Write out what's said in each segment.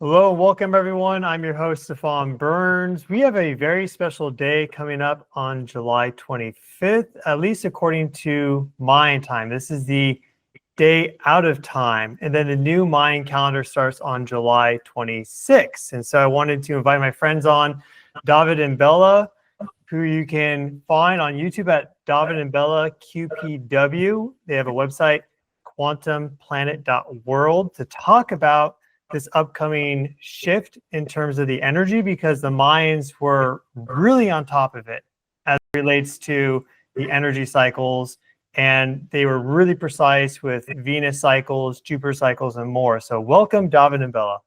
Hello, welcome everyone. I'm your host, Stefan Burns. We have a very special day coming up on July 25th, at least according to Mayan time. This is the day out of time. And then the new Mayan calendar starts on July 26th. And so I wanted to invite my friends on, David and Bella, who you can find on YouTube at DavydandBellaQPW. They have a website, quantumplanet.world, to talk about this upcoming shift in terms of the energy, because the Mayans were really on top of it as it relates to the energy cycles, and they were really precise with Venus cycles, Jupiter cycles, and more. So welcome, David and Bella.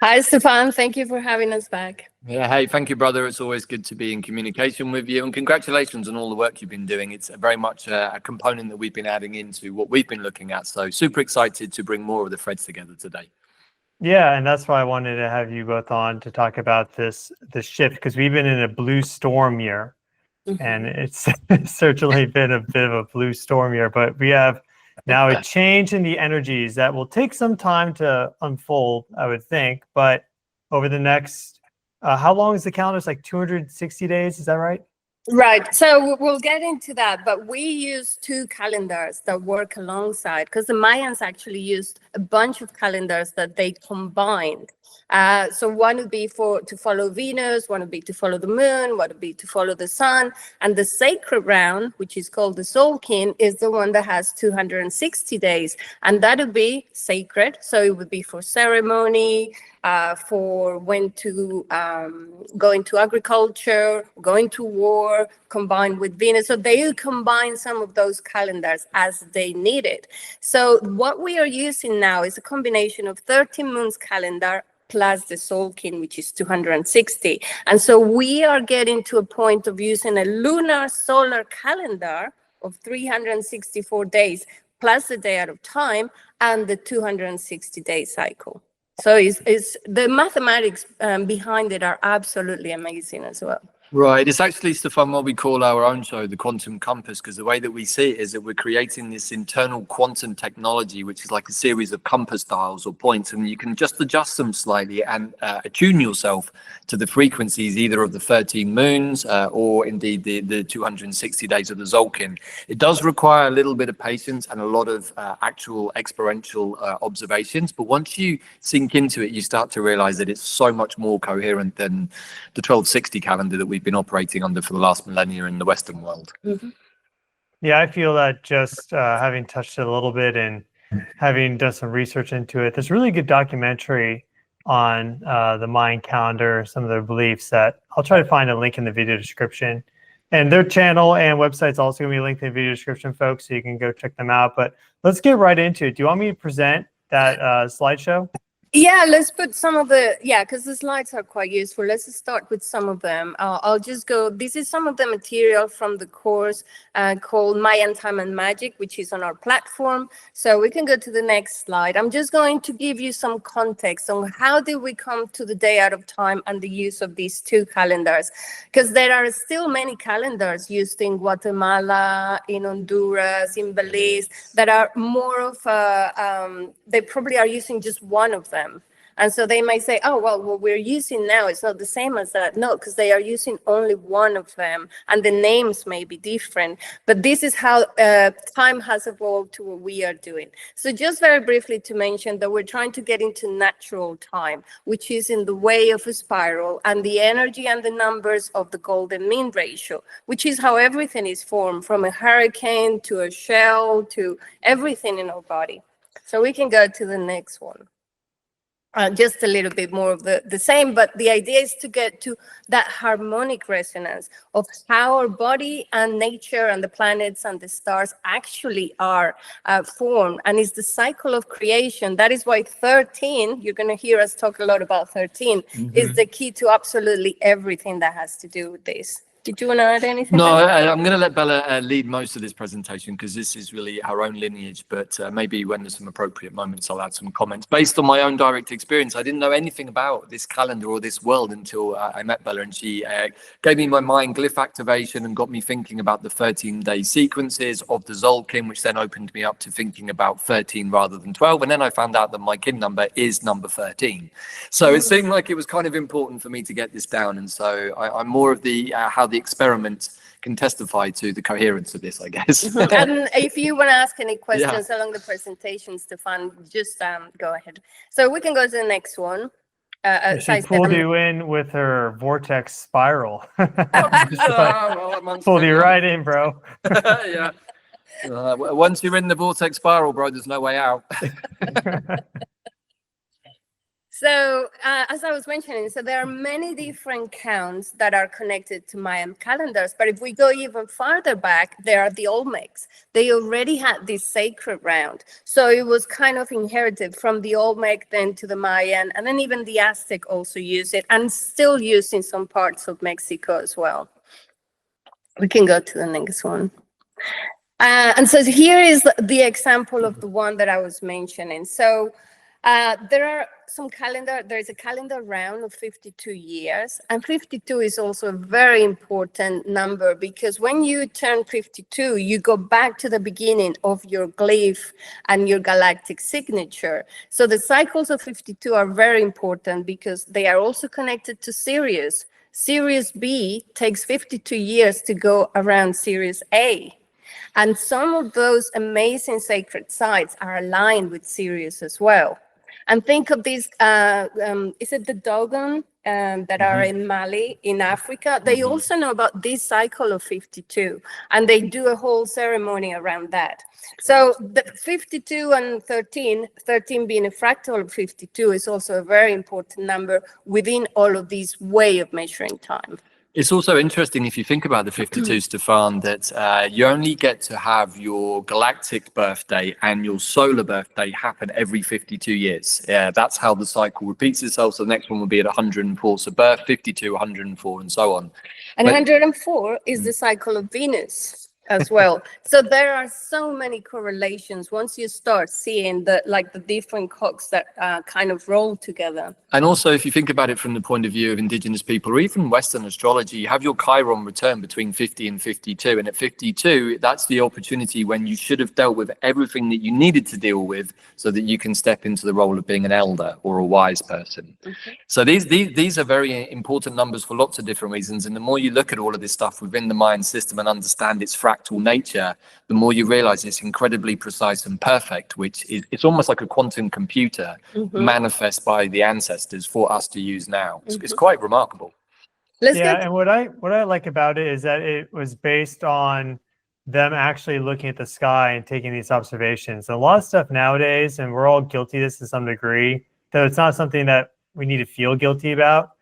Hi, Stefan. Thank you for having us back. Yeah, hey, thank you, brother. It's always good to be in communication with you, and congratulations on all the work you've been doing. It's very much a component that we've been adding into what we've been looking at. So super excited to bring more of the threads together today. Yeah, and that's why I wanted to have you both on to talk about this shift, because we've been in a blue storm year, and it's certainly been a bit of a blue storm year. But we have now a change in the energies that will take some time to unfold, I would think. But over the next, how long is the calendar? It's like 260 days. Is that right? Right. So we'll get into that. But we use two calendars that work alongside, because the Mayans actually used a bunch of calendars that they combined. So one would be to follow Venus, one would be to follow the moon, one would be to follow the sun. And the sacred round, which is called the Solkin, is the one that has 260 days. And that would be sacred. So it would be for ceremony, for when to go into agriculture, go into war, combined with Venus. So they combine some of those calendars as they need it. So what we are using now is a combination of 13 moons calendar plus the Solkin, which is 260. And so we are getting to a point of using a lunar solar calendar of 364 days, plus the day out of time and the 260-day cycle. So it's the mathematics behind it are absolutely amazing as well. Right. It's actually, Stefan, what we call our own show, the Quantum Compass, because the way that we see it is that we're creating this internal quantum technology, which is like a series of compass dials or points, and you can just adjust them slightly and attune yourself to the frequencies either of the 13 moons or indeed the 260 days of the Zolkin. It does require a little bit of patience and a lot of actual experiential observations, but once you sink into it, you start to realize that it's so much more coherent than the 1260 calendar that we've been operating under for the last millennia in the Western world. Yeah, I feel that just having touched it a little bit and having done some research into it, there's a really good documentary on the Mayan calendar, some of their beliefs, that I'll try to find a link in the video description. And their channel and website's also going to be linked in the video description, folks, so you can go check them out. But let's get right into it. Do you want me to present that slideshow? Yeah, let's put some of the, because the slides are quite useful. Let's start with some of them. I'll just go, this is some of the material from the course called Mayan Time and Magic, which is on our platform. So we can go to the next slide. I'm just going to give you some context on how did we come to the day out of time and the use of these two calendars. Because there are still many calendars used in Guatemala, in Honduras, in Belize, that are more of they probably are using just one of them. And so they might say, oh, well, what we're using now is not the same as that. No, because they are using only one of them, and the names may be different. But this is how time has evolved to what we are doing. So just very briefly to mention that we're trying to get into natural time, which is in the way of a spiral, and the energy and the numbers of the golden mean ratio, which is how everything is formed, from a hurricane to a shell to everything in our body. So we can go to the next one. Just a little bit more of the same, but the idea is to get to that harmonic resonance of how our body and nature and the planets and the stars actually are formed. And it's the cycle of creation. That is why 13, you're going to hear us talk a lot about 13, is the key to absolutely everything that has to do with this. Did you want to add anything? No, I'm going to let Bella lead most of this presentation because this is really her own lineage. But maybe when there's some appropriate moments, I'll add some comments. Based on my own direct experience, I didn't know anything about this calendar or this world until I met Bella, and she gave me my mind glyph activation and got me thinking about the 13-day sequences of the Zolkin, which then opened me up to thinking about 13 rather than 12. And then I found out that my kin number is number 13. So it seemed like it was kind of important for me to get this down. And so I'm more of the how the experiment can testify to the coherence of this, I guess. And if you want to ask any questions along the presentation, Stefan, just go ahead. So we can go to the next one. She pulled you in with her vortex spiral. Pulled you right in, bro. Yeah. Once you're in the vortex spiral, bro, there's no way out. So as I was mentioning, so there are many different counts that are connected to Mayan calendars. But if we go even farther back, there are the Olmecs. They already had this sacred round. So it was kind of inherited from the Olmec then to the Mayan. And then even the Aztec also used it and still used in some parts of Mexico as well. We can go to the next one. And so here is the example of the one that I was mentioning. So there's a calendar round of 52 years, and 52 is also a very important number because when you turn 52, you go back to the beginning of your glyph and your galactic signature. So the cycles of 52 are very important because they are also connected to Sirius. Sirius B takes 52 years to go around Sirius A. And some of those amazing sacred sites are aligned with Sirius as well. And think of these, is it the Dogon that are in Mali, in Africa? They also know about this cycle of 52, and they do a whole ceremony around that. So the 52 and 13 being a fractal of 52 is also a very important number within all of these way of measuring time. It's also interesting if you think about the 52, Stefan, that you only get to have your galactic birthday and your solar birthday happen every 52 years. That's how the cycle repeats itself. So the next one will be at 104. So birth, 52, 104, and so on. And 104 is the cycle of Venus as well. So there are so many correlations once you start seeing the different clocks that kind of roll together. And also, if you think about it from the point of view of indigenous people or even Western astrology, you have your Chiron return between 50 and 52. And at 52, that's the opportunity when you should have dealt with everything that you needed to deal with so that you can step into the role of being an elder or a wise person. So these are very important numbers for lots of different reasons. And the more you look at all of this stuff within the Mayan system and understand its fractal nature, the more you realize it's incredibly precise and perfect, which is, it's almost like a quantum computer manifest by the ancestors for us to use now. It's quite remarkable. And what I like about it is that it was based on them actually looking at the sky and taking these observations. A lot of stuff nowadays, and we're all guilty of this to some degree, though it's not something that we need to feel guilty about,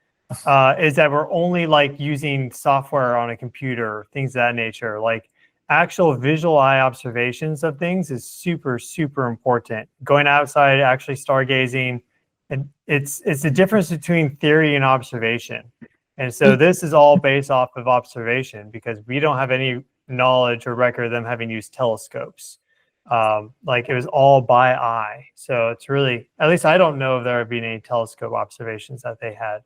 is that we're only like using software on a computer, things of that nature. Like actual visual eye observations of things is super, super important. Going outside, actually stargazing, and it's the difference between theory and observation. And so this is all based off of observation because we don't have any knowledge or record of them having used telescopes. Like it was all by eye. So it's really, at least I don't know if there have been any telescope observations that they had.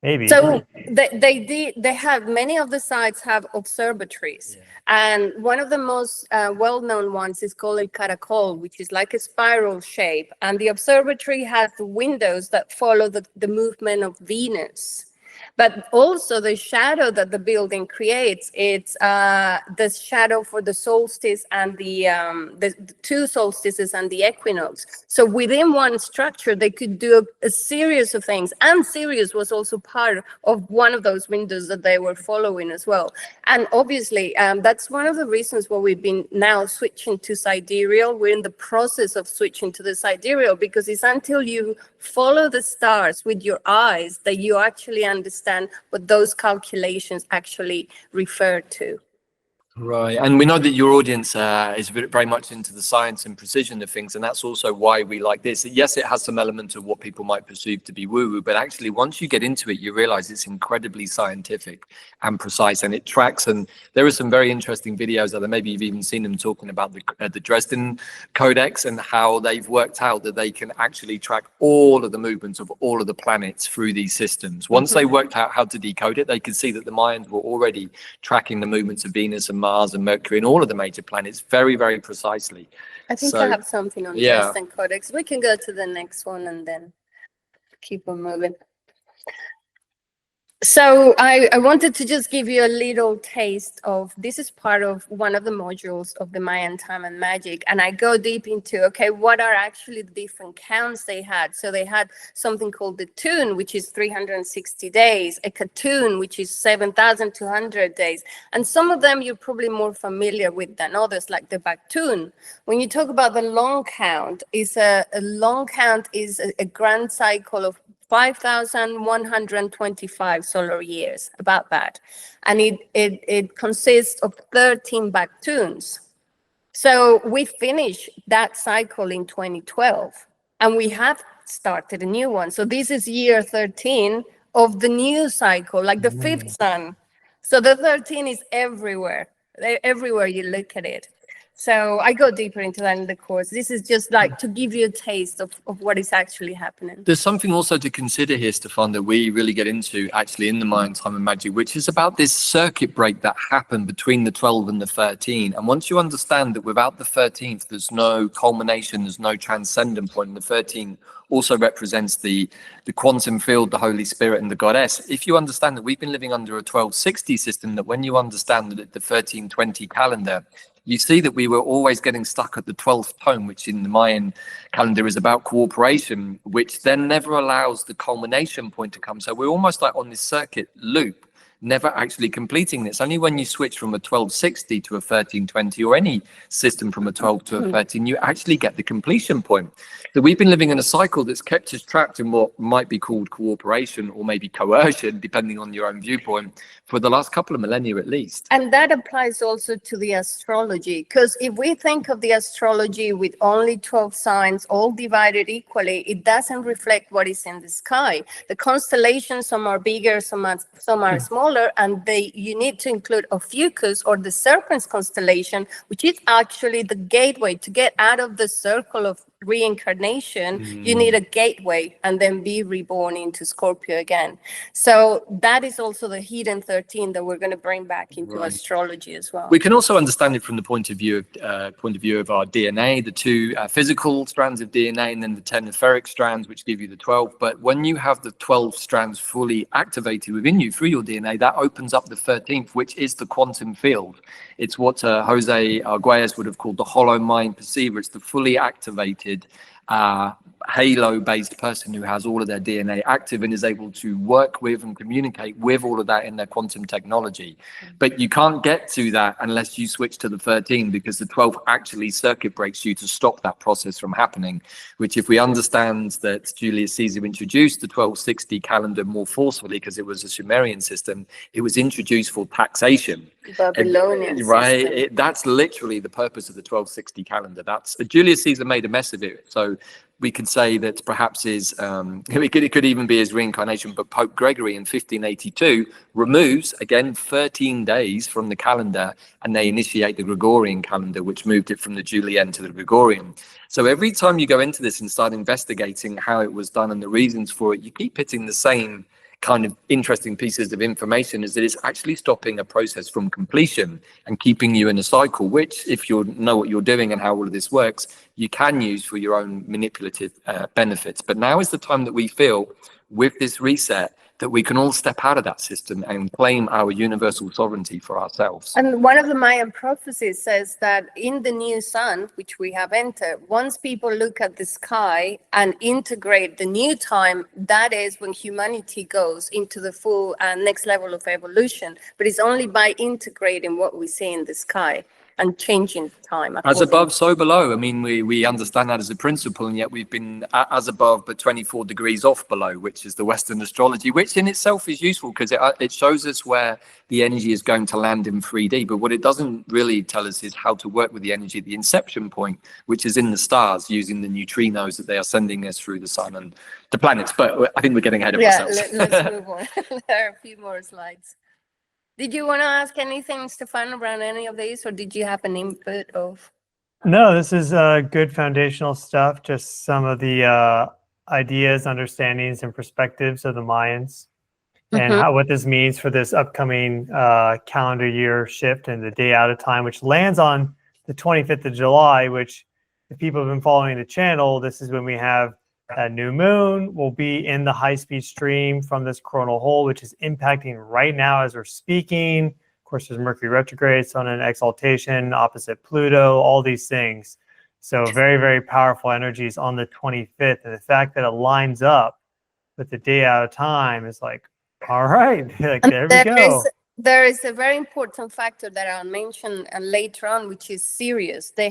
Maybe. So they have, many of the sites have observatories. And one of the most well-known ones is called El Caracol, which is like a spiral shape. And the observatory has the windows that follow the movement of Venus. But also the shadow that the building creates, it's the shadow for the solstice and the two solstices and the equinox. So within one structure, they could do a series of things. And Sirius was also part of one of those windows that they were following as well. And obviously, that's one of the reasons why we've been now switching to sidereal. We're in the process of switching to the sidereal because it's until you follow the stars with your eyes that you actually understand what those calculations actually refer to. Right, and we know that your audience is very much into the science and precision of things, and that's also why we like this. Yes, it has some element of what people might perceive to be woo-woo, but actually once you get into it, you realize it's incredibly scientific and precise, and it tracks. And there are some very interesting videos that maybe you've even seen them talking about the Dresden Codex and how they've worked out that they can actually track all of the movements of all of the planets through these systems. Once they worked out how to decode it, they could see that the Mayans were already tracking the movements of Venus and Mars and Mercury and all of the major planets very, very precisely. I think I have something on Dresden Codex. We can go to the next one and then keep on moving. So I wanted to just give you a little taste of, this is part of one of the modules of the Mayan time and magic. And I go deep into, okay, what are actually the different counts they had? So they had something called the tune, which is 360 days, a katun, which is 7,200 days. And some of them you're probably more familiar with than others, like the baktun. When you talk about the long count, a long count is a grand cycle of 5,125 solar years, about that. And it consists of 13 baktuns. So we finished that cycle in 2012, and we have started a new one. So this is year 13 of the new cycle, like the fifth sun. So the 13 is everywhere you look at it. So I go deeper into that in the course. This is just like to give you a taste of what is actually happening. There's something also to consider here, Stefan, that we really get into actually in the Mayan time and magic, which is about this circuit break that happened between the 12 and the 13. And once you understand that without the 13th, there's no culmination, there's no transcendent point, and the 13 also represents the quantum field, the Holy Spirit, and the Goddess. If you understand that we've been living under a 1260 system, that when you understand that the 1320 calendar, you see that we were always getting stuck at the 12th tone, which in the Mayan calendar is about cooperation, which then never allows the culmination point to come. So we're almost like on this circuit loop, never actually completing this. Only when you switch from a 1260 to a 1320 or any system from a 12 to a 13, you actually get the completion point. So we've been living in a cycle that's kept us trapped in what might be called cooperation or maybe coercion, depending on your own viewpoint, for the last couple of millennia at least. And that applies also to the astrology, because if we think of the astrology with only 12 signs, all divided equally, it doesn't reflect what is in the sky. The constellations, some are bigger, some are smaller, and you need to include Ophiuchus or the Serpent's constellation, which is actually the gateway to get out of the circle of reincarnation. You need a gateway and then be reborn into Scorpio again. So that is also the hidden 13 that we're going to bring back into astrology as well. We can also understand it from the point of view of our DNA, the two physical strands of DNA, and then the 10 etheric strands, which give you the 12. But when you have the 12 strands fully activated within you through your DNA, that opens up the 13th, which is the quantum field. It's what José Argüelles would have called the hollow mind perceiver. It's the fully activated halo-based person who has all of their DNA active and is able to work with and communicate with all of that in their quantum technology. But you can't get to that unless you switch to the 13, because the 12 actually circuit breaks you to stop that process from happening, which if we understand that Julius Caesar introduced the 1260 calendar more forcefully because it was a Sumerian system, it was introduced for taxation. Babylonian right? That's literally the purpose of the 1260 calendar. That's Julius Caesar made a mess of it. So we could say that perhaps it could even be his reincarnation, but Pope Gregory in 1582 removes, again, 13 days from the calendar, and they initiate the Gregorian calendar, which moved it from the Julian to the Gregorian. So every time you go into this and start investigating how it was done and the reasons for it, you keep hitting the same kind of interesting pieces of information, is that it's actually stopping a process from completion and keeping you in a cycle, which if you know what you're doing and how all of this works, you can use for your own manipulative benefits. But now is the time that we feel with this reset that we can all step out of that system and claim our universal sovereignty for ourselves. And one of the Mayan prophecies says that in the new sun, which we have entered, once people look at the sky and integrate the new time, that is when humanity goes into the full next level of evolution. But it's only by integrating what we see in the sky. and changing time. As according- above, so below. I mean, we understand that as a principle, and yet we've been as above, but 24 degrees off below, which is the Western astrology, which in itself is useful because it shows us where the energy is going to land in 3D. But what it doesn't really tell us is how to work with the energy at the inception point, which is in the stars, using the neutrinos that they are sending us through the sun and the planets. But I think we're getting ahead of ourselves. Let's move on. There are a few more slides. Did you want to ask anything, Stefan, around any of these, or did you have an input of? No, this is good foundational stuff. Just some of the ideas, understandings, and perspectives of the Mayans, and what this means for this upcoming calendar year shift and the day out of time, which lands on the 25th of July. Which, if people have been following the channel, this is when we have a new moon. Will be in the high-speed stream from this coronal hole, which is impacting right now as we're speaking. Of course, there's Mercury retrograde, Sun in exaltation, opposite Pluto, all these things. So very, very powerful energies on the 25th. And the fact that it lines up with the day out of time is like, all right, like, there we go. There is a very important factor that I'll mention later on, which is Sirius. The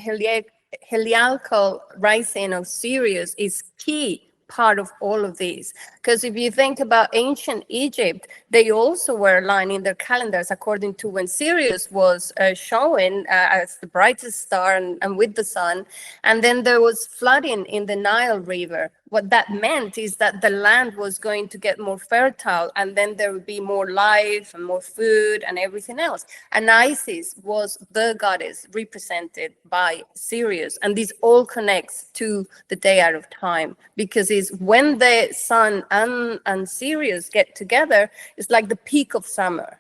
heliacal rising of Sirius is key part of all of these, because if you think about ancient Egypt, they also were aligning their calendars according to when Sirius was showing as the brightest star and with the sun, and then there was flooding in the Nile River. What that meant is that the land was going to get more fertile, and then there would be more life and more food and everything else. And Isis was the goddess represented by Sirius. And this all connects to the day out of time, because it's when the sun and Sirius get together, it's like the peak of summer.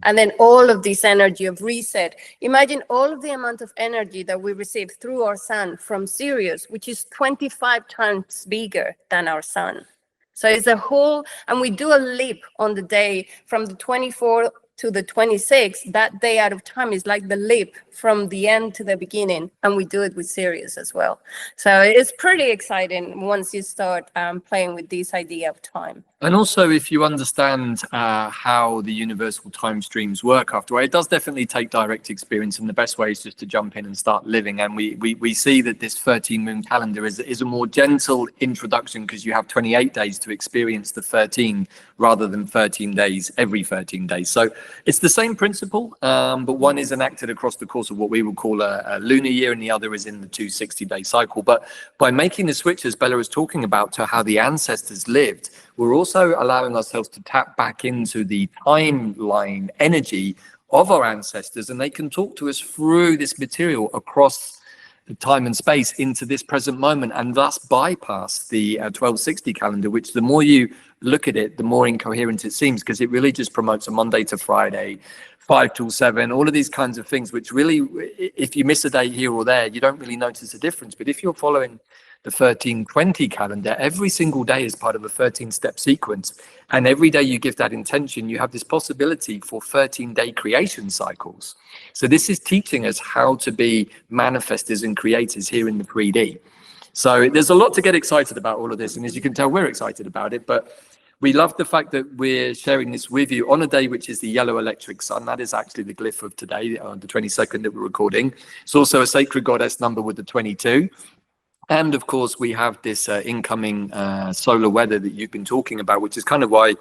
And then all of this energy of reset. Imagine all of the amount of energy that we receive through our sun from Sirius, which is 25 times bigger than our sun. So it's a whole, and we do a leap on the day from the 24th to the 26th. That day out of time is like the leap from the end to the beginning, and we do it with Sirius as well. So it's pretty exciting once you start playing with this idea of time. And also, if you understand how the universal time streams work afterward, it does definitely take direct experience, and the best way is just to jump in and start living. And we see that this 13 moon calendar is a more gentle introduction, because you have 28 days to experience the 13 rather than 13 days every 13 days. So it's the same principle, but one is enacted across the course of what we would call a lunar year, and the other is in the 260-day cycle. But by making the switch, as Bella was talking about, to how the ancestors lived, we're also allowing ourselves to tap back into the timeline energy of our ancestors, and they can talk to us through this material across the time and space into this present moment, and thus bypass the 1260 calendar, which the more you look at it, the more incoherent it seems, because it really just promotes a Monday to Friday, 5 till 7, all of these kinds of things, which really, if you miss a day here or there, you don't really notice a difference. But if you're following the 1320 calendar, every single day is part of a 13-step sequence, and every day you give that intention, you have this possibility for 13-day creation cycles. So this is teaching us how to be manifestors and creators here in the 3D. So there's a lot to get excited about all of this, and as you can tell, we're excited about it. But we love the fact that we're sharing this with you on a day which is the yellow electric sun. That is actually the glyph of today, the 22nd that we're recording. It's also a sacred goddess number with the 22. And of course, we have this incoming solar weather that you've been talking about, which is kind of why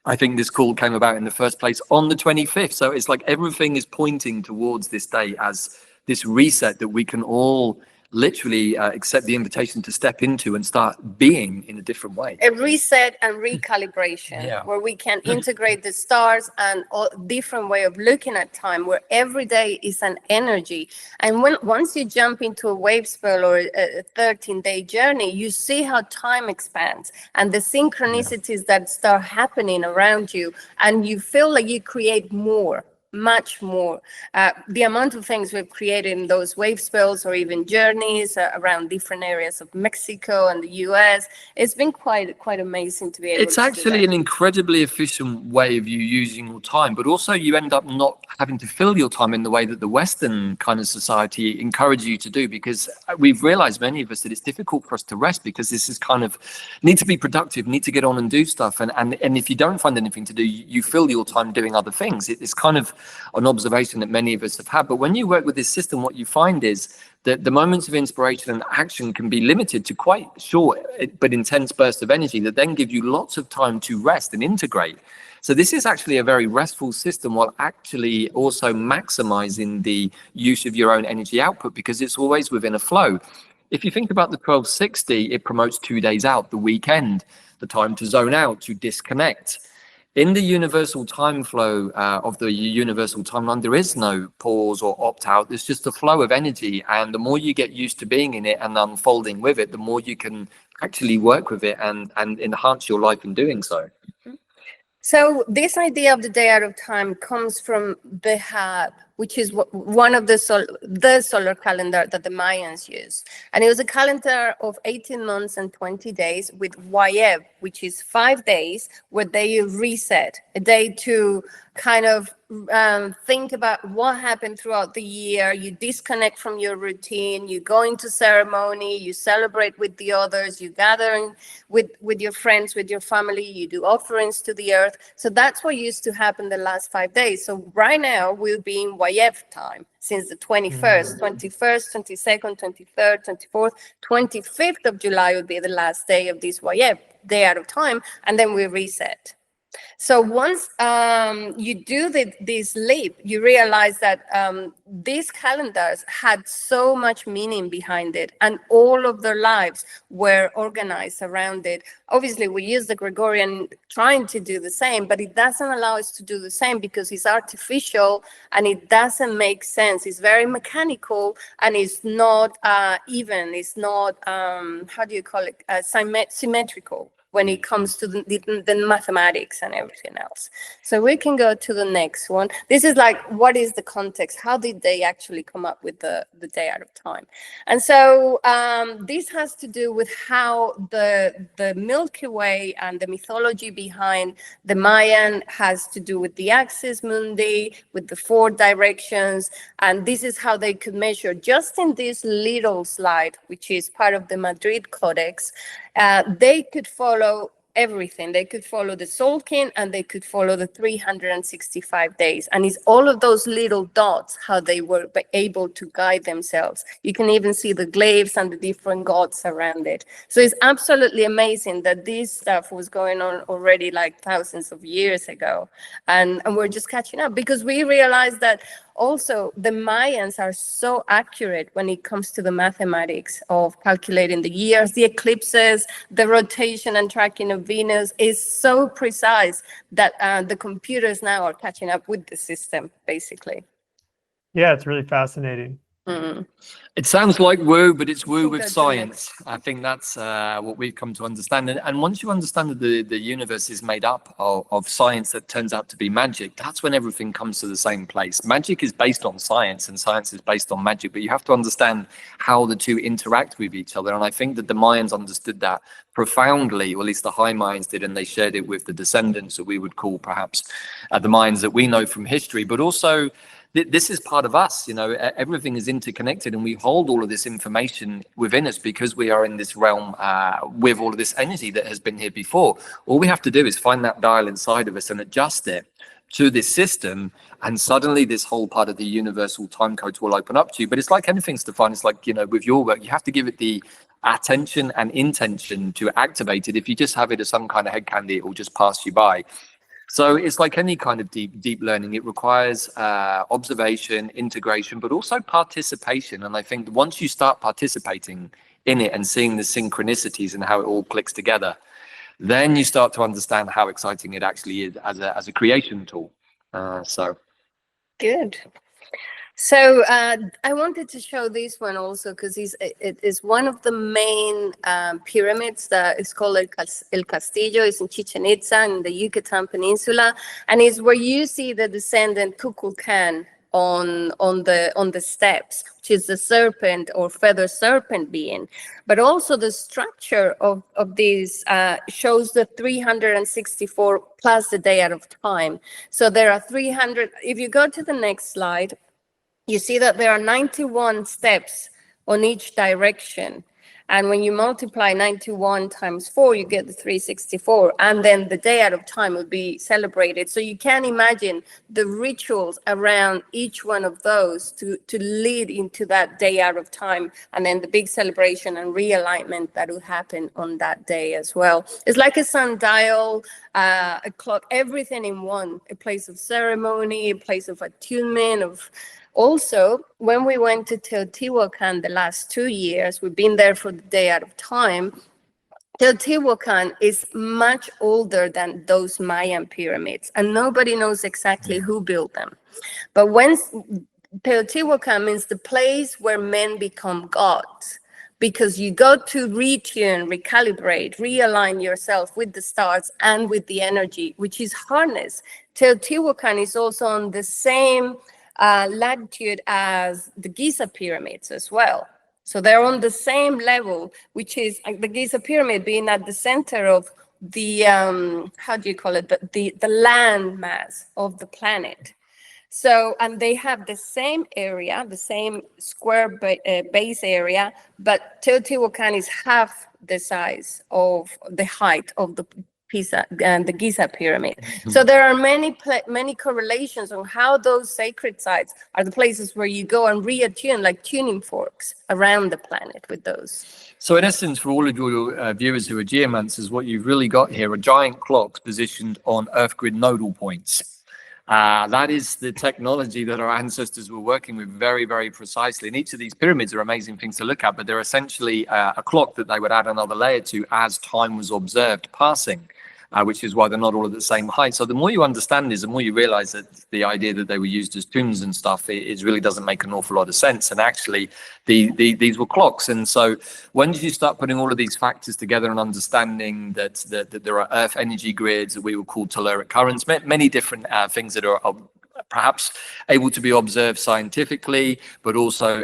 I think this call came about in the first place on the 25th. So it's like everything is pointing towards this day as this reset that we can all literally accept the invitation to step into and start being in a different way. A reset and recalibration, where we can integrate the stars and a different way of looking at time, where every day is an energy. And once you jump into a wave spell or a 13-day journey, you see how time expands and the synchronicities that start happening around you, and you feel like you create more. Much more. The amount of things we've created in those wave spells or even journeys around different areas of Mexico and the US, it's been quite amazing to be able It's to actually an incredibly efficient way of you using your time, but also you end up not having to fill your time in the way that the Western kind of society encourages you to do, because we've realized, many of us, that it's difficult for us to rest, because this is kind of need to be productive, need to get on and do stuff. And if you don't find anything to do, you fill your time doing other things. It's kind of an observation that many of us have had. But when you work with this system, what you find is that the moments of inspiration and action can be limited to quite short but intense bursts of energy that then give you lots of time to rest and integrate. So this is actually a very restful system while actually also maximizing the use of your own energy output, because it's always within a flow. If you think about the 1260, it promotes 2 days out, the weekend, the time to zone out, to disconnect. In the universal time flow of the universal timeline, there is no pause or opt out. There's just a flow of energy. And the more you get used to being in it and unfolding with it, the more you can actually work with it and enhance your life in doing so. So this idea of the day out of time comes from the Haab, which is one of the solar calendar that the Mayans use. And it was a calendar of 18 months and 20 days with Wayev, which is 5 days where they reset, a day to kind of think about what happened throughout the year. You disconnect from your routine, you go into ceremony, you celebrate with the others, you gather with your friends, with your family, you do offerings to the earth. So that's what used to happen the last 5 days. So right now we'll be in Wayev time since the 21st, 22nd, 23rd, 24th, 25th of July will be the last day of this Wayev, day out of time, and then we reset. So once you do this leap, you realize that these calendars had so much meaning behind it, and all of their lives were organized around it. Obviously, we use the Gregorian trying to do the same, but it doesn't allow us to do the same because it's artificial and it doesn't make sense. It's very mechanical and it's not even, it's not, how do you call it, symmetrical when it comes to the mathematics and everything else. So we can go to the next one. This is like, what is the context? How did they actually come up with the day out of time? And so this has to do with how the Milky Way and the mythology behind the Mayan has to do with the axis mundi, with the 4 directions. And this is how they could measure just in this little slide, which is part of the Madrid Codex. They could follow everything. They could follow the Solkin and they could follow the 365 days. And it's all of those little dots, how they were able to guide themselves. You can even see the glaives and the different gods around it. So it's absolutely amazing that this stuff was going on already like thousands of years ago. And we're just catching up because we realized that also the Mayans are so accurate when it comes to the mathematics of calculating the years, the eclipses, the rotation and tracking of Venus is so precise that the computers now are catching up with the system, basically. Yeah, it's really fascinating. Mm. It sounds like woo, but it's woo with science. I think that's what we've come to understand. And once you understand that the universe is made up of science that turns out to be magic, that's when everything comes to the same place. Magic is based on science and science is based on magic, but you have to understand how the two interact with each other. And I think that the Mayans understood that profoundly, or at least the high Mayans did, and they shared it with the descendants that we would call perhaps the Mayans that we know from history, but also this is part of us, you know, everything is interconnected and we hold all of this information within us because we are in this realm with all of this energy that has been here before. All we have to do is find that dial inside of us and adjust it to this system, and suddenly this whole part of the universal time codes will open up to you. But it's like anything, Stefan, it's like, you know, with your work, you have to give it the attention and intention to activate it. If you just have it as some kind of head candy, it will just pass you by. So it's like any kind of deep learning. It requires observation, integration, but also participation. And I think once you start participating in it and seeing the synchronicities and how it all clicks together, then you start to understand how exciting it actually is as a creation tool. So good. So I wanted to show this one also because it is one of the main pyramids that is called El Castillo. It's in Chichen Itza in the Yucatan Peninsula, and it's where you see the descendant Kukulkan on the steps, which is the serpent or feather serpent being. But also the structure of these shows the 364 plus the day out of time. So there are 300. If you go to the next slide, you see that there are 91 steps on each direction. And when you multiply 91 times 4, you get the 364. And then the day out of time will be celebrated. So you can imagine the rituals around each one of those to lead into that day out of time. And then the big celebration and realignment that will happen on that day as well. It's like a sundial, a clock, everything in one, a place of ceremony, a place of attunement, of also, when we went to Teotihuacan the last 2 years, we've been there for the day out of time. Teotihuacan is much older than those Mayan pyramids, and nobody knows exactly who built them. But when Teotihuacan means the place where men become gods, because you go to retune, recalibrate, realign yourself with the stars and with the energy, which is harness. Teotihuacan is also on the same latitude as the Giza pyramids as well. So they're on the same level, which is the Giza pyramid being at the center of the, how do you call it, the land mass of the planet. So, and they have the same area, the same square base area, but Teotihuacan is half the size of the height of the the Giza pyramid. So there are many correlations on how those sacred sites are the places where you go and reattune, like tuning forks around the planet with those. So in essence, for all of your viewers who are geomancers, what you've really got here are giant clocks positioned on Earth grid nodal points. That is the technology that our ancestors were working with very, very precisely. And each of these pyramids are amazing things to look at, but they're essentially a clock that they would add another layer to as time was observed passing. Which is why they're not all at the same height. So the more you understand this, the more you realize that the idea that they were used as tombs and stuff, it really doesn't make an awful lot of sense. And actually, these were clocks. And so when did you start putting all of these factors together and understanding that there are earth energy grids that we would call telluric currents, many different things that are perhaps able to be observed scientifically, but also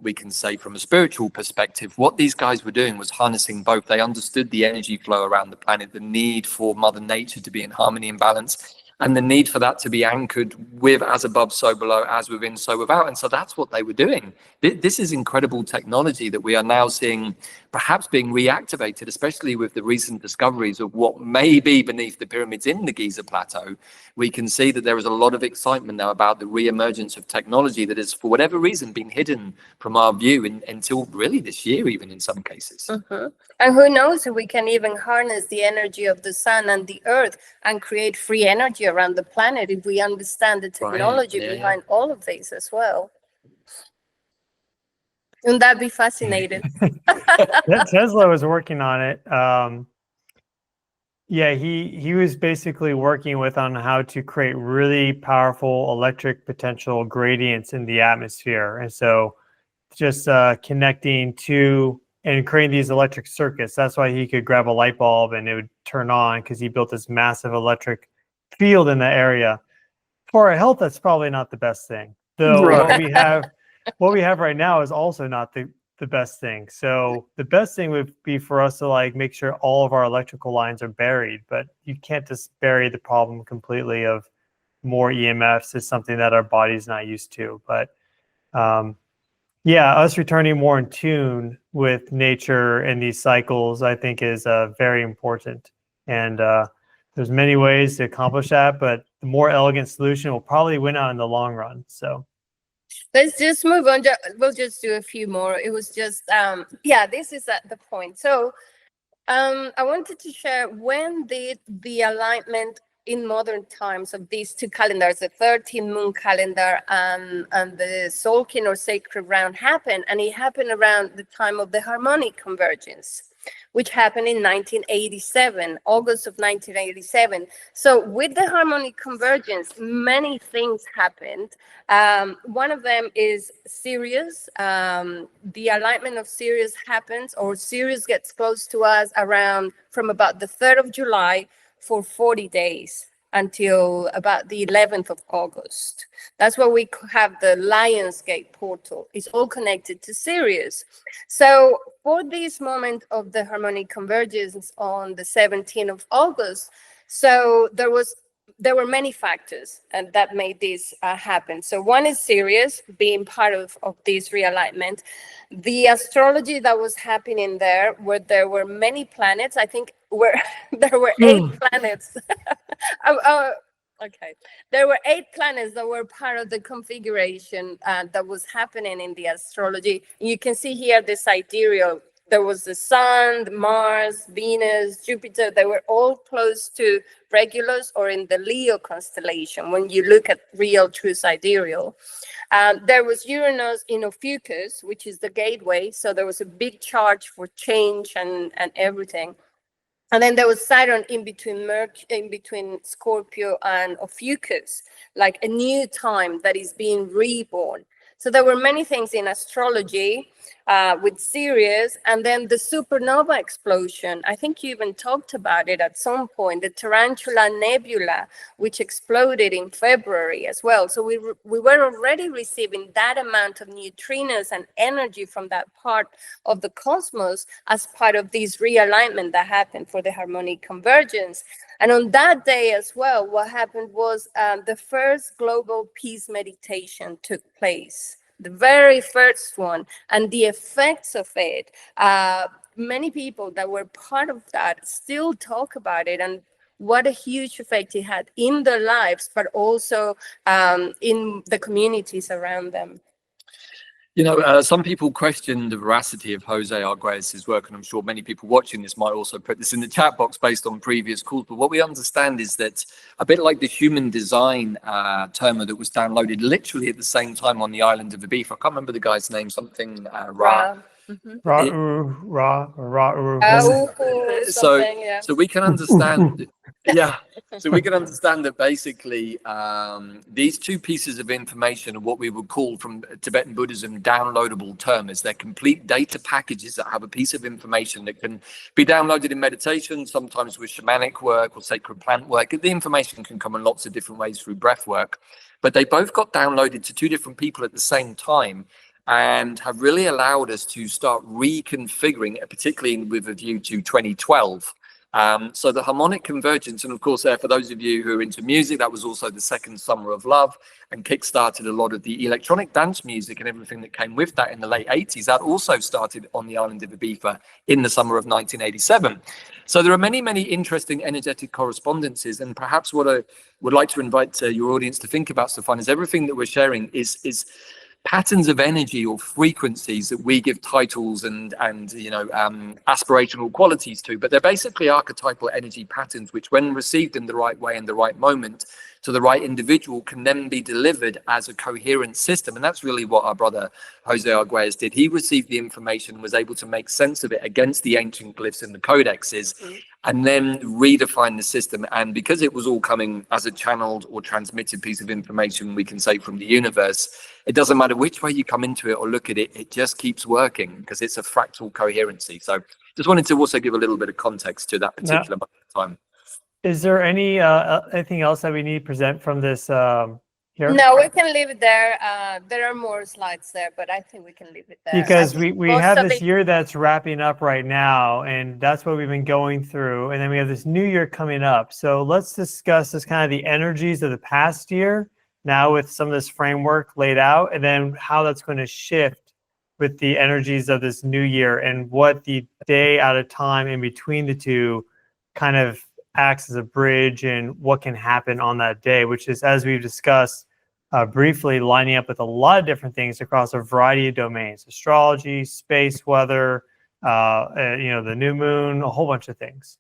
we can say from a spiritual perspective, what these guys were doing was harnessing both. They understood the energy flow around the planet, the need for Mother Nature to be in harmony and balance, and the need for that to be anchored with as above, so below, as within, so without. And so that's what they were doing. This is incredible technology that we are now seeing perhaps being reactivated, especially with the recent discoveries of what may be beneath the pyramids in the Giza Plateau. We can see that there is a lot of excitement now about the re-emergence of technology that has, for whatever reason, been hidden from our view until really this year, even in some cases. And who knows if we can even harness the energy of the sun and the earth and create free energy around the planet if we understand the technology behind all of these as well. Wouldn't that be fascinating? Tesla was working on it. Yeah, he was basically working on how to create really powerful electric potential gradients in the atmosphere. And so just connecting to and creating these electric circuits. That's why he could grab a light bulb and it would turn on, because he built this massive electric field in that area. For our health, that's probably not the best thing. Though what we have right now is also not the best thing. So the best thing would be for us to like make sure all of our electrical lines are buried, but you can't just bury the problem completely of more EMFs. It's something that our body's not used to. But yeah, us returning more in tune with nature and these cycles, I think, is very important. And there's many ways to accomplish that, but the more elegant solution will probably win out in the long run. So let's just move on. We'll just do a few more. It was just, yeah, this is at the point. So I wanted to share, when did the alignment in modern times of these two calendars, the 13-moon calendar and the Solkin or sacred round, happen? And it happened around the time of the harmonic convergence, which happened in 1987, August of 1987. So with the harmonic convergence, many things happened. One of them is Sirius. The alignment of Sirius happens, or Sirius gets close to us around from about the 3rd of July for 40 days until about the 11th of August. That's where we have the Lionsgate portal. It's all connected to Sirius. So for this moment of the harmonic convergence on the 17th of August, so there was there were many factors and that made this happen. So one is Sirius being part of this realignment. The astrology that was happening there, where there were many planets, I think there were 8 planets. Okay, there were 8 planets that were part of the configuration that was happening in the astrology. You can see here the sidereal. There was the Sun, Mars, Venus, Jupiter. They were all close to Regulus or in the Leo constellation when you look at real true sidereal. There was Uranus in Ophiuchus, which is the gateway. So there was a big charge for change and everything. And then there was Saturn in between Scorpio and Ophiuchus, like a new time that is being reborn. So there were many things in astrology with Sirius, and then the supernova explosion. I think you even talked about it at some point, the Tarantula Nebula, which exploded in February as well. So we were already receiving that amount of neutrinos and energy from that part of the cosmos as part of this realignment that happened for the harmonic convergence. And on that day as well, what happened was the first global peace meditation took place, the very first one, and the effects of it. Many people that were part of that still talk about it and what a huge effect it had in their lives, but also in the communities around them. You know, some people question the veracity of José Argüelles' work, and I'm sure many people watching this might also put this in the chat box based on previous calls. But what we understand is that a bit like the human design term that was downloaded literally at the same time on the island of Ibiza. I can't remember the guy's name, something Ra. So we can understand. Yeah, so we can understand that basically these two pieces of information are what we would call from Tibetan Buddhism downloadable terms. They're complete data packages that have a piece of information that can be downloaded in meditation, sometimes with shamanic work or sacred plant work. The information can come in lots of different ways through breath work, but they both got downloaded to 2 different people at the same time and have really allowed us to start reconfiguring, particularly with a view to 2012. So the harmonic convergence, and of course, for those of you who are into music, that was also the second summer of love and kickstarted a lot of the electronic dance music and everything that came with that in the late 80s. That also started on the island of Ibiza in the summer of 1987. So there are many, many interesting energetic correspondences. And perhaps what I would like to invite your audience to think about, Stefan, is everything that we're sharing is patterns of energy or frequencies that we give titles and aspirational qualities to, but they're basically archetypal energy patterns which, when received in the right way in the right moment to the right individual, can then be delivered as a coherent system. And that's really what our brother José Argüelles did. He received the information and was able to make sense of it against the ancient glyphs and the codexes, and then redefine the system. And because it was all coming as a channeled or transmitted piece of information, we can say, from the universe, it doesn't matter which way you come into it or look at it, it just keeps working because it's a fractal coherency. So just wanted to also give a little bit of context to that particular moment of time. Is there anything else that we need to present from this here? No, we can leave it there. There are more slides there, but I think we can leave it there. Because we have this year that's wrapping up right now, and that's what we've been going through. And then we have this new year coming up. So let's discuss this kind of the energies of the past year now with some of this framework laid out, and then how that's going to shift with the energies of this new year and what the day at a time in between the two kind of acts as a bridge and what can happen on that day, which is, as we've discussed briefly, lining up with a lot of different things across a variety of domains: astrology, space, weather, the new moon, a whole bunch of things.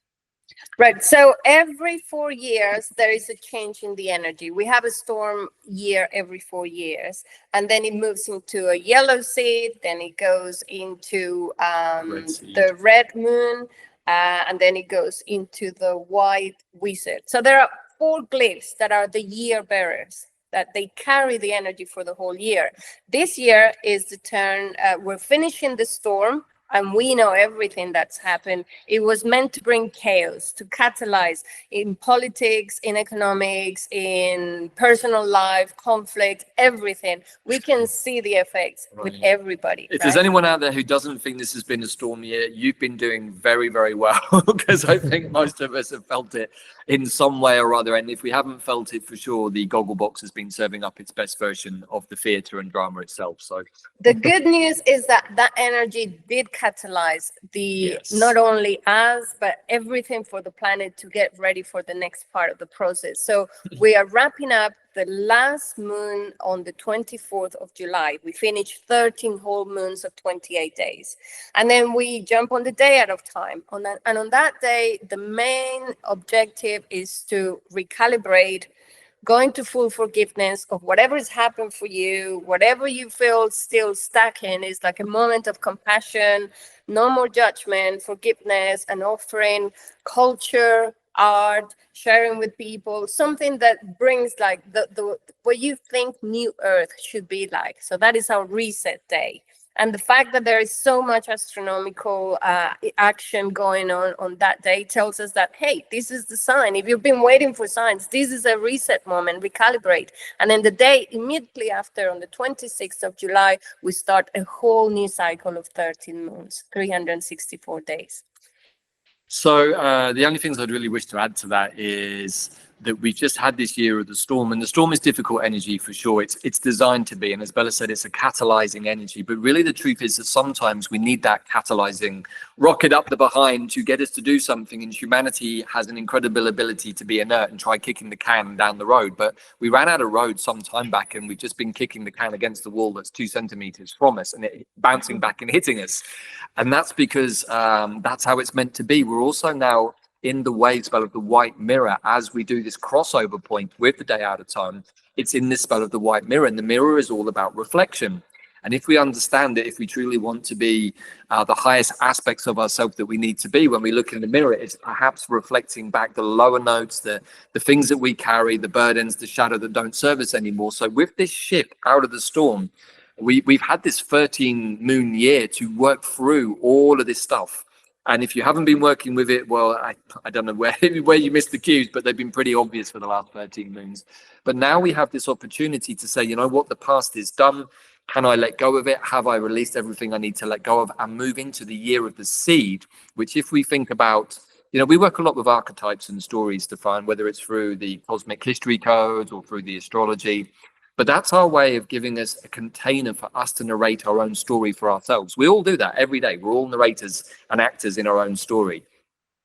Right. So every 4 years, there is a change in the energy. We have a storm year every 4 years, and then it moves into a yellow seed, then it goes into the red moon, and then it goes into the white wizard. So there are 4 glyphs that are the year bearers, that they carry the energy for the whole year. This year is the turn, we're finishing the storm, and we know everything that's happened. It was meant to bring chaos, to catalyze in politics, in economics, in personal life, conflict, everything. We can see the effects with everybody. If there's anyone out there who doesn't think this has been a storm year, you've been doing very, very well, because I think most of us have felt it in some way or other. And if we haven't felt it for sure, the Gogglebox has been serving up its best version of the theatre and drama itself. So the good news is that that energy did catalyze the not only us, but everything for the planet to get ready for the next part of the process. So we are wrapping up the last moon on the 24th of July. We finished 13 whole moons of 28 days. And then we jump on the day out of time. And on that day, the main objective is to recalibrate, go into full forgiveness of whatever has happened for you, whatever you feel still stuck in is like a moment of compassion, no more judgment, forgiveness, and offering culture, art, sharing with people, something that brings like the what you think new Earth should be like. So that is our reset day. And the fact that there is so much astronomical action going on that day tells us that, hey, this is the sign. If you've been waiting for signs, this is a reset moment, recalibrate. And then the day immediately after, on the 26th of July, we start a whole new cycle of 13 moons, 364 days. So the only things I'd really wish to add to that is that we've just had this year of the storm, and the storm is difficult energy for sure. It's designed to be, and as Bella said, it's a catalyzing energy. But really the truth is that sometimes we need that catalyzing rocket up the behind to get us to do something, and humanity has an incredible ability to be inert and try kicking the can down the road. But we ran out of road some time back, and we've just been kicking the can against the wall that's 2 centimeters from us, and it bouncing back and hitting us. And that's because that's how it's meant to be. We're also now in the wave spell of the white mirror as we do this crossover point with the day out of time. It's in this spell of the white mirror, and the mirror is all about reflection. And if we understand it, if we truly want to be the highest aspects of ourselves that we need to be, when we look in the mirror, it's perhaps reflecting back the lower notes, the things that we carry, the burdens, the shadow that don't serve us anymore. So with this ship out of the storm, we've had this 13 moon year to work through all of this stuff. And if you haven't been working with it, well, I don't know where you missed the cues, but they've been pretty obvious for the last 13 moons. But now we have this opportunity to say, you know what, the past is done. Can I let go of it? Have I released everything I need to let go of? And move into the year of the seed, which if we think about, you know, we work a lot with archetypes and stories to find, whether it's through the cosmic history codes or through the astrology. But that's our way of giving us a container for us to narrate our own story for ourselves. We all do that every day. We're all narrators and actors in our own story.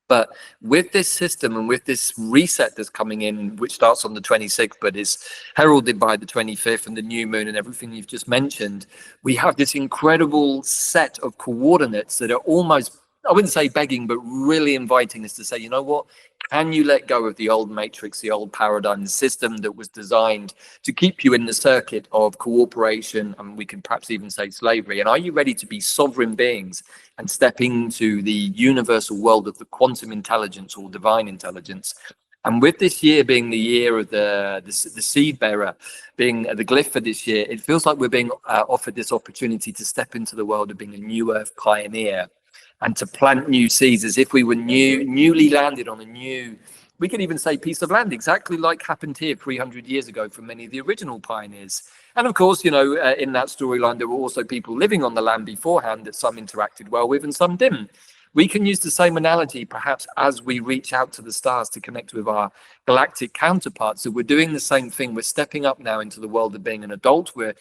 But with this system and with this reset that's coming in, which starts on the 26th, but is heralded by the 25th and the new moon and everything you've just mentioned, we have this incredible set of coordinates that are almost, I wouldn't say begging, but really inviting us to say, you know what, can you let go of the old matrix, the old paradigm, the system that was designed to keep you in the circuit of cooperation, and we can perhaps even say slavery? And are you ready to be sovereign beings and step into the universal world of the quantum intelligence or divine intelligence? And with this year being the year of the seed bearer, being the glyph for this year, it feels like we're being offered this opportunity to step into the world of being a new earth pioneer, and to plant new seeds as if we were newly landed on a new, we could even say, piece of land, exactly like happened here 300 years ago for many of the original pioneers. And of course, you know, in that storyline, there were also people living on the land beforehand that some interacted well with and some didn't. We can use the same analogy, perhaps, as we reach out to the stars to connect with our galactic counterparts. So we're doing the same thing. We're stepping up now into the world of being an adult. We're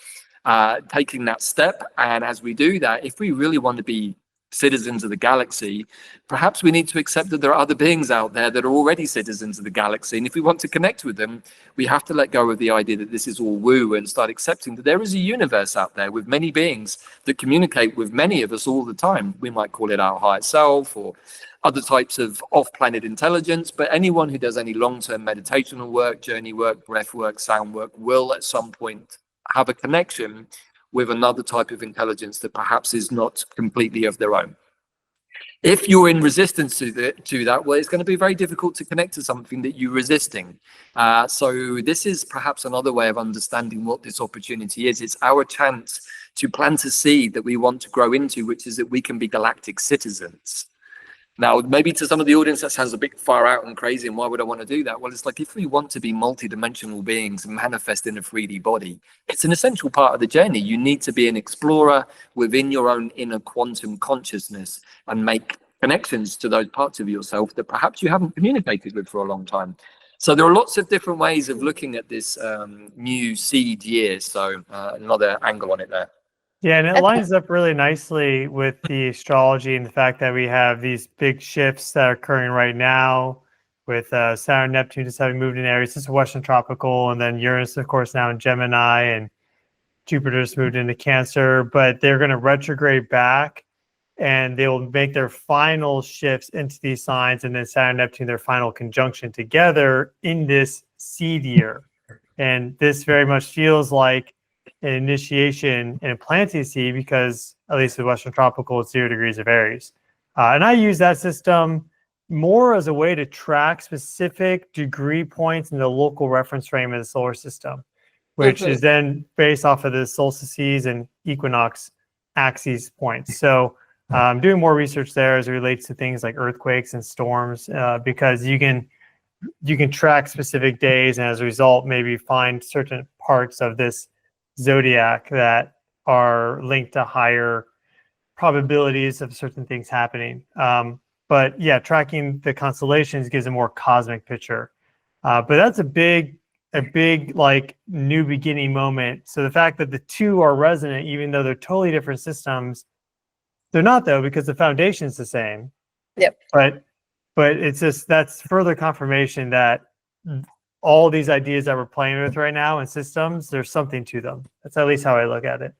taking that step. And as we do that, if we really want to be citizens of the galaxy, perhaps we need to accept that there are other beings out there that are already citizens of the galaxy. And if we want to connect with them, we have to let go of the idea that this is all woo and start accepting that there is a universe out there with many beings that communicate with many of us all the time. We might call it our higher self or other types of off-planet intelligence, but anyone who does any long-term meditational work, journey work, breath work, sound work will at some point have a connection with another type of intelligence that perhaps is not completely of their own. If you're in resistance to that, well, it's going to be very difficult to connect to something that you're resisting. So this is perhaps another way of understanding what this opportunity is. It's our chance to plant a seed that we want to grow into, which is that we can be galactic citizens. Now, maybe to some of the audience that sounds a bit far out and crazy, and why would I want to do that? Well, it's like, if we want to be multidimensional beings and manifest in a 3D body, it's an essential part of the journey. You need to be an explorer within your own inner quantum consciousness and make connections to those parts of yourself that perhaps you haven't communicated with for a long time. So there are lots of different ways of looking at this new seed year. So another angle on it there. Yeah, and it lines up really nicely with the astrology and the fact that we have these big shifts that are occurring right now with Saturn, Neptune just having moved in Aries. This is Western tropical, and then Uranus, of course, now in Gemini, and Jupiter's moved into Cancer. But they're going to retrograde back, and they will make their final shifts into these signs, and then Saturn, Neptune, their final conjunction together in this seed year. And this very much feels like an initiation in planting seed, because at least with Western tropical, it's 0 degrees of Aries. And I use that system more as a way to track specific degree points in the local reference frame of the solar system, which is then based off of the solstices and equinox axes points. So I'm doing more research there as it relates to things like earthquakes and storms, because you can track specific days, and as a result, maybe find certain parts of this zodiac that are linked to higher probabilities of certain things happening. But yeah, tracking the constellations gives a more cosmic picture. But that's a big like new beginning moment. So the fact that the two are resonant, even though they're totally different systems, they're not, though, because the foundation is the same. Yep. But it's just, that's further confirmation that all these ideas that we're playing with right now in systems, there's something to them. That's at least how I look at it.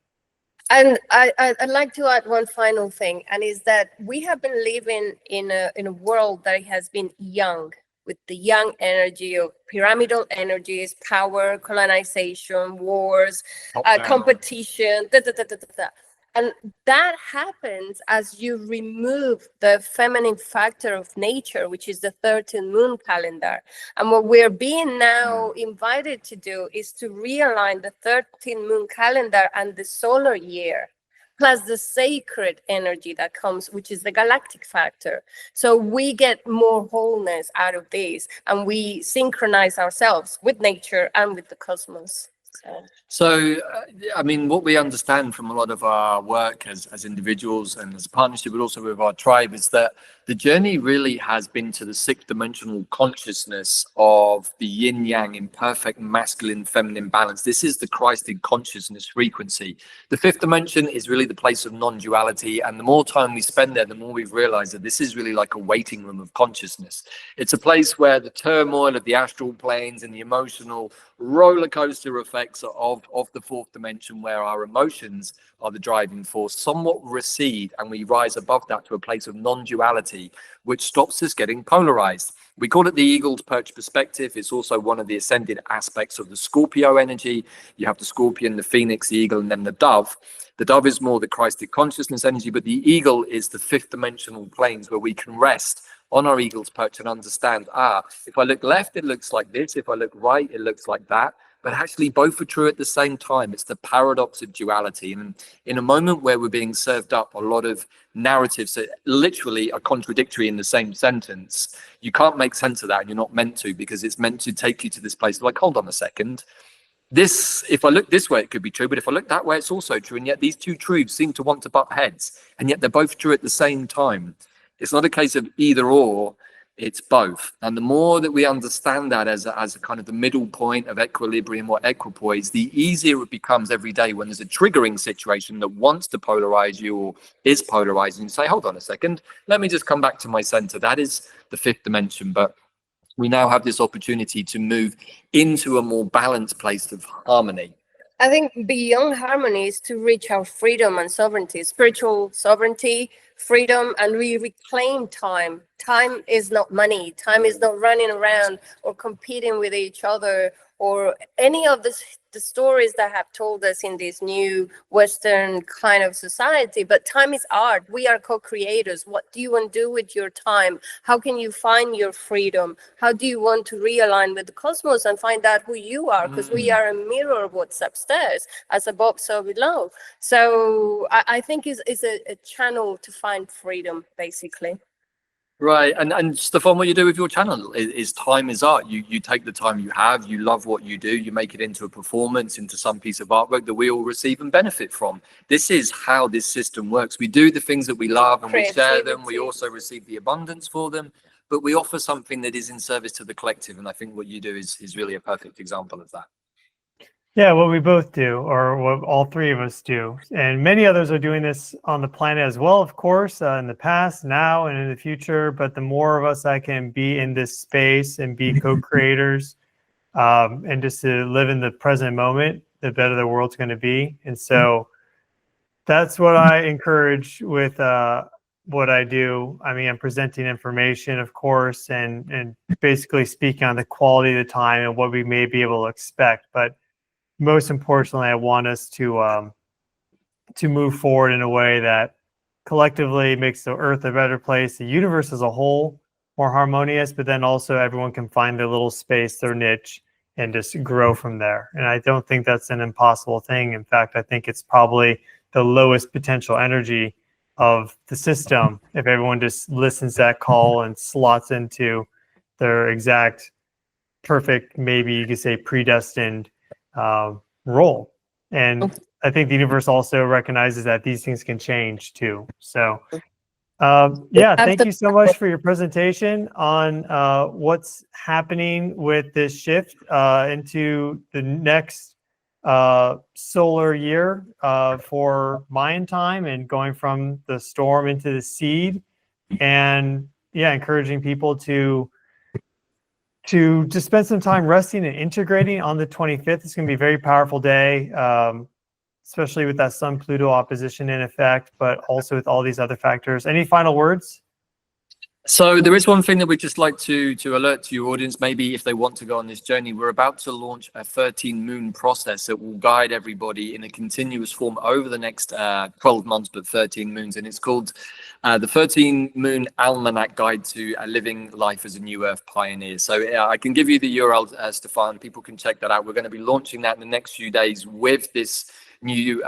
And I'd like to add one final thing, and is that we have been living in a world that has been young, with the young energy of pyramidal energies, power, colonization, wars, competition, And that happens as you remove the feminine factor of nature, which is the 13 moon calendar. And what we're being now invited to do is to realign the 13 moon calendar and the solar year, plus the sacred energy that comes, which is the galactic factor. So we get more wholeness out of this, and we synchronize ourselves with nature and with the cosmos. So, I mean, what we understand from a lot of our work as individuals and as a partnership, but also with our tribe, is that the journey really has been to the 6th dimensional consciousness of the yin yang in perfect masculine feminine balance. This is the Christed consciousness frequency. The 5th dimension is really the place of non-duality, and the more time we spend there, the more we've realized that this is really like a waiting room of consciousness. It's a place where the turmoil of the astral planes and the emotional roller coaster effects of the 4th dimension, where our emotions are the driving force, somewhat recede, and we rise above that to a place of non-duality, which stops us getting polarized. We call it the eagle's perch perspective. It's also one of the ascended aspects of the Scorpio energy. You have the scorpion, the phoenix, the eagle, and then the dove. The dove is more the Christed consciousness energy, but the eagle is the 5th dimensional planes where we can rest on our eagle's perch and understand, if I look left, it looks like this. If I look right, it looks like that. But actually, both are true at the same time. It's the paradox of duality. And in a moment where we're being served up a lot of narratives that literally are contradictory in the same sentence, you can't make sense of that, and you're not meant to, because it's meant to take you to this place like, hold on a second. This, if I look this way, it could be true, but if I look that way, it's also true. And yet these two truths seem to want to butt heads, and yet they're both true at the same time. It's not a case of either or, it's both. And the more that we understand that as a kind of the middle point of equilibrium or equipoise, the easier it becomes every day when there's a triggering situation that wants to polarize you or is polarizing. You say, hold on a second, let me just come back to my center. That is the 5th dimension. But we now have this opportunity to move into a more balanced place of harmony. I think beyond harmony is to reach our freedom and sovereignty, spiritual sovereignty, freedom, and we reclaim time. Time is not money. Time is not running around or competing with each other or any of the stories that have told us in this new Western kind of society. But time is art. We are co-creators. What do you want to do with your time? How can you find your freedom? How do you want to realign with the cosmos and find out who you are? Because we are a mirror of what's upstairs, as above, so below. So I think it's a channel to find freedom, basically. Right, and Stefan, what you do with your channel is time is art. You take the time you have, you love what you do, you make it into a performance, into some piece of artwork that we all receive and benefit from. This is how this system works. We do the things that we love and we share them. We also receive the abundance for them, but we offer something that is in service to the collective. And I think what you do is really a perfect example of that. Yeah, what we both do, or what all three of us do. And many others are doing this on the planet as well, of course, in the past, now, and in the future. But the more of us that can be in this space and be co-creators and just to live in the present moment, the better the world's going to be. And so that's what I encourage with what I do. I mean, I'm presenting information, of course, and basically speaking on the quality of the time and what we may be able to expect. But most importantly, I want us to move forward in a way that collectively makes the Earth a better place, the universe as a whole more harmonious, but then also everyone can find their little space, their niche, and just grow from there. And I don't think that's an impossible thing. In fact, I think it's probably the lowest potential energy of the system if everyone just listens to that call and slots into their exact perfect, maybe you could say predestined role. And I think the universe also recognizes that these things can change too. So yeah, thank you so much for your presentation on what's happening with this shift into the next solar year for Mayan time and going from the storm into the seed. And yeah, encouraging people to just spend some time resting and integrating on the 25th. It's going to be a very powerful day, especially with that Sun-Pluto opposition in effect, but also with all these other factors. Any final words? So there is one thing that we'd just like to alert to your audience, maybe if they want to go on this journey. We're about to launch a 13-moon process that will guide everybody in a continuous form over the next 12 months, but 13 moons. And it's called the 13-Moon Almanac Guide to Living Life as a New Earth Pioneer. So I can give you the URL, Stefan. People can check that out. We're going to be launching that in the next few days with this new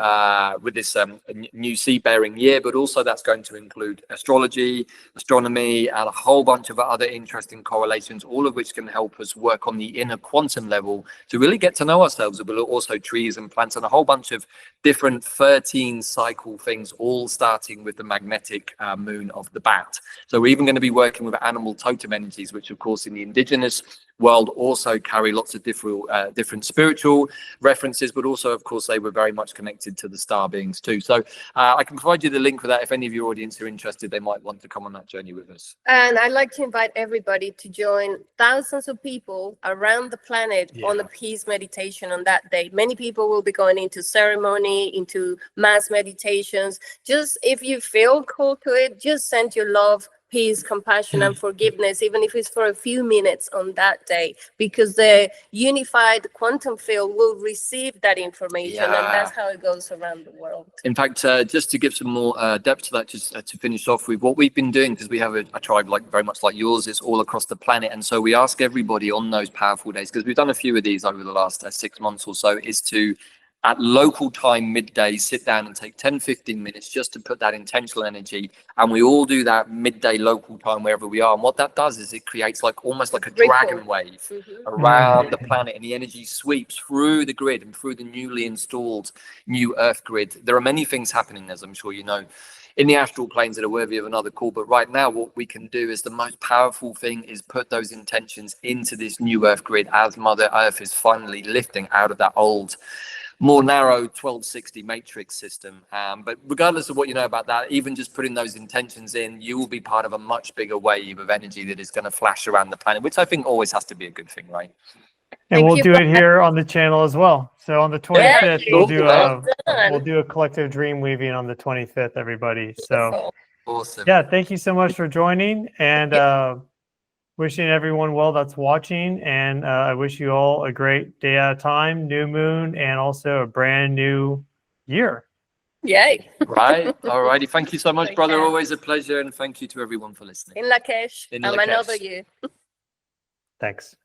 new seed-bearing year, but also that's going to include astrology, astronomy, and a whole bunch of other interesting correlations, all of which can help us work on the inner quantum level to really get to know ourselves. But also trees and plants and a whole bunch of different 13 cycle things, all starting with the magnetic moon of the bat. So we're even going to be working with animal totem energies, which of course in the indigenous world also carry lots of different spiritual references, but also of course they were very much connected to the star beings too. So I can provide you the link for that if any of your audience are interested. They might want to come on that journey with us. And I'd like to invite everybody to join thousands of people around the planet on a peace meditation on that day. Many people will be going into ceremony, into mass meditations. Just if you feel called to it, just send your love, peace, compassion, and forgiveness, even if it's for a few minutes on that day, because the unified quantum field will receive that information, and that's how it goes around the world. In fact, just to give some more depth to that, just to finish off with what we've been doing, because we have a tribe very much like yours, it's all across the planet, and so we ask everybody on those powerful days, because we've done a few of these over the last 6 months or so, is to at local time midday sit down and take 10-15 minutes just to put that intentional energy, and we all do that midday local time wherever we are. And what that does is it creates almost like a dragon wave around the planet, and the energy sweeps through the grid and through the newly installed new Earth grid. There are many things happening, as I'm sure you know, in the astral planes that are worthy of another call. But right now, what we can do is the most powerful thing is put those intentions into this new Earth grid as Mother Earth is finally lifting out of that old, more narrow 1260 matrix system. But regardless of what you know about that, even just putting those intentions in, you will be part of a much bigger wave of energy that is going to flash around the planet, which I think always has to be a good thing, right? And we'll do it here on the channel as well. So on the 25th, we'll do a collective dream weaving on the 25th, everybody. So awesome. Yeah, thank you so much for joining. And wishing everyone well that's watching, and I wish you all a great day at a time, new moon, and also a brand new year. Yay. Right. All righty. Thank you so much, Take brother. care. Always a pleasure. And thank you to everyone for listening. In Lakesh. In Another Lakesh. year. Thanks.